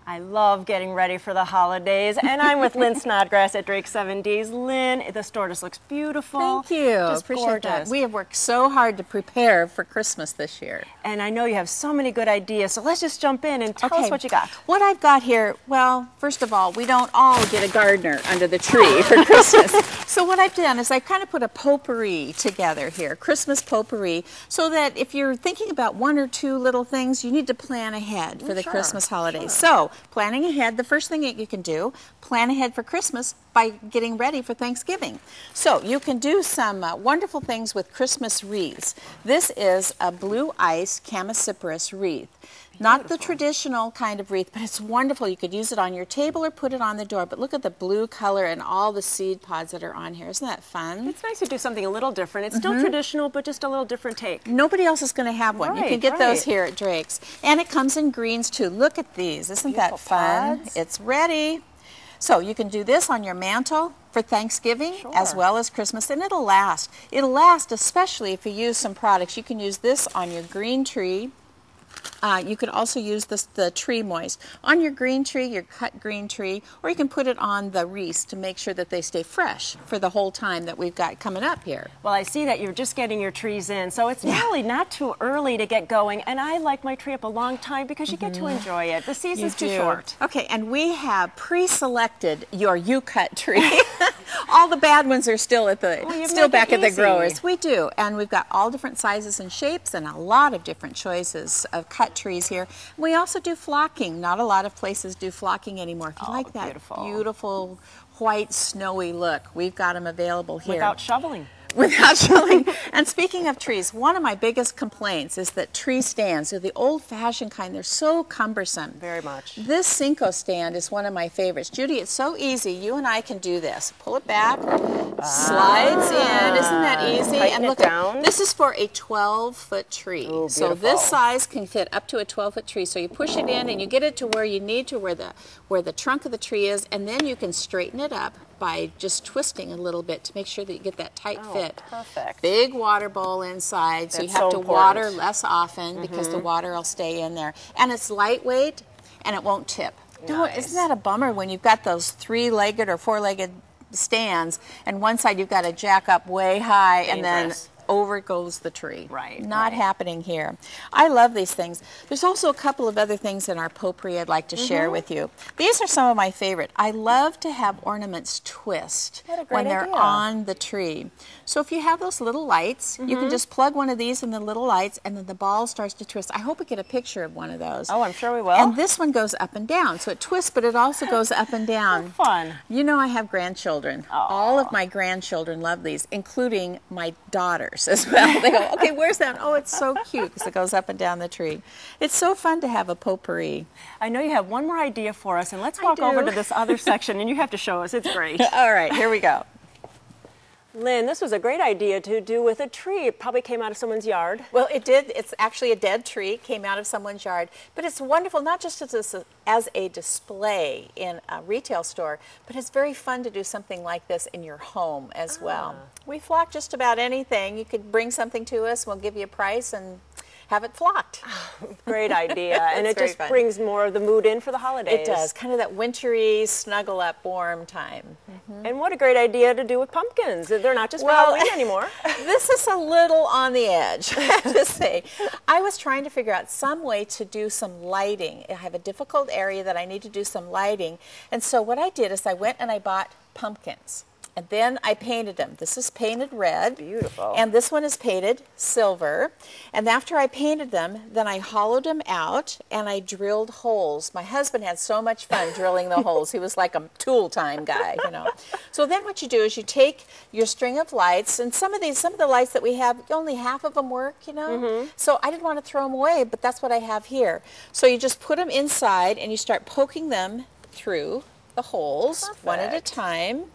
I love getting ready for the holidays, and I'm with Lynn Snodgrass at Drake 7Ds. Lynn, the store just looks beautiful. Thank you. Just appreciate gorgeous. that. We have worked so hard to prepare for Christmas this year. And I know you have so many good ideas, so let's just jump in and tell us what you got. What I've got here, well, first of all, we don't all get a gardener under the tree for Christmas. So what I've done is I've kind of put a potpourri together here, Christmas potpourri, so that if you're thinking about one or two little things, you need to plan ahead for the Christmas holidays. So planning ahead, the first thing that you can do, plan ahead for Christmas by getting ready for Thanksgiving. So you can do some wonderful things with Christmas wreaths. This is a blue ice chamaecyparis wreath. Not the traditional kind of wreath, but it's wonderful. You could use it on your table or put it on the door. But look at the blue color and all the seed pods that are on here. Isn't that fun? It's nice to do something a little different. It's still traditional, but just a little different take. Nobody else is going to have one. You can get those here at Drake's. And it comes in greens too. Look at these. Isn't that fun? Pods. It's ready. So you can do this on your mantle for Thanksgiving as well as Christmas, and it'll last. It'll last, especially if you use some products. You can use this on your green tree. You could also use the tree moist on your green tree, your cut green tree, or you can put it on the wreaths to make sure that they stay fresh for the whole time that we've got coming up here. Well, I see that you're just getting your trees in, so it's really not too early to get going. And I like my tree up a long time because you get to enjoy it. The season's too short. Okay, and we have pre-selected your you-cut tree. All the bad ones are still at the back at the growers. We do, and we've got all different sizes and shapes and a lot of different choices of cut trees here. We also do flocking. Not a lot of places do flocking anymore. If you like that beautiful white snowy look, we've got them available here. Without shoveling. Without shoveling. And speaking of trees, one of my biggest complaints is that tree stands are the old-fashioned kind. They're so cumbersome. Very much. This Cinco stand is one of my favorites. Judy, it's so easy. You and I can do this. Pull it back, slides in. Isn't that easy? And look down. This is for a 12-foot tree. Ooh, so this size can fit up to a 12-foot tree. So you push it in and you get it to where you need to, where the trunk of the tree is, and then you can straighten it up by just twisting a little bit to make sure that you get that tight fit. Perfect. Big water bowl inside, so you have to water less often because the water will stay in there. And it's lightweight and it won't tip. Isn't that a bummer when you've got those three-legged or four-legged stands and one side you've got to jack up way high and then over goes the tree. Not happening here. I love these things. There's also a couple of other things in our potpourri I'd like to share with you. These are some of my favorite. I love to have ornaments twist when they're on the tree. So if you have those little lights, you can just plug one of these in the little lights and then the ball starts to twist. I hope we get a picture of one of those. Oh, I'm sure we will. And this one goes up and down. So it twists, but it also goes up and down. Fun. You know I have grandchildren. All of my grandchildren love these, including my daughters as well. They go, okay, where's that? Oh, it's so cute because it goes up and down the tree. It's so fun to have a potpourri. I know you have one more idea for us, and let's walk over to this other section, and you have to show us. It's great. All right, here we go. Lynn, this was a great idea to do with a tree. It probably came out of someone's yard. Well, it did. It's actually a dead tree. It came out of someone's yard. But it's wonderful, not just as a display in a retail store, but it's very fun to do something like this in your home as well. We flock just about anything. You could bring something to us. We'll give you a price and have it flocked. Great idea. And it just brings more of the mood in for the holidays. It does. Kind of that wintry, snuggle up, warm time. And what a great idea to do with pumpkins. They're not just for Halloween anymore. This is a little on the edge, I have to say. I was trying to figure out some way to do some lighting. I have a difficult area that I need to do some lighting. And so what I did is I went and I bought pumpkins. And then I painted them. This is painted red. Beautiful. And this one is painted silver. And after I painted them, then I hollowed them out and I drilled holes. My husband had so much fun drilling the holes. He was like a tool time guy, you know. So then what you do is you take your string of lights, and some of the lights that we have, only half of them work, you know. So I didn't want to throw them away, but that's what I have here. So you just put them inside and you start poking them through the holes one at a time.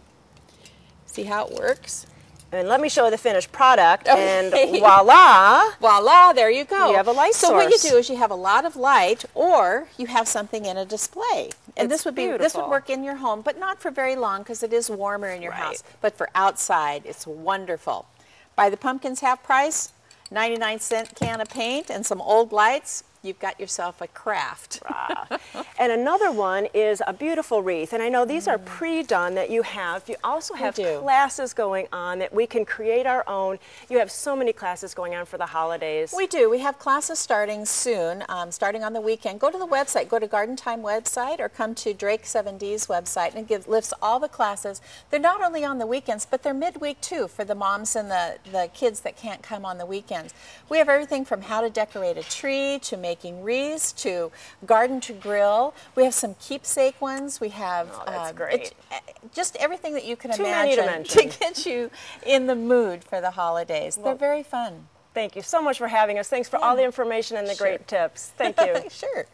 See how it works? And let me show the finished product, and voila! Voila, there you go. You have a light source. So what you do is you have a lot of light, or you have something in a display. And this would work in your home, but not for very long because it is warmer in your house. But for outside, it's wonderful. Buy the pumpkins half price, 99-cent can of paint, and some old lights. you've got yourself a craft. And another one is a beautiful wreath. And I know these are pre-done that you have. You also have classes going on that we can create our own. You have so many classes going on for the holidays. We do. We have classes starting soon, starting on the weekend. Go to the website. Go to Garden Time website or come to Drake 7D's website, and it lists all the classes. They're not only on the weekends, but they're midweek too for the moms and the kids that can't come on the weekends. We have everything from how to decorate a tree to making wreaths to garden to grill. We have some keepsake ones. We have that's great. Just everything that you can Too many to imagine mention. to get you in the mood for the holidays. They're very fun. Thank you so much for having us. Thanks for all the information and the great tips. Thank you. Sure.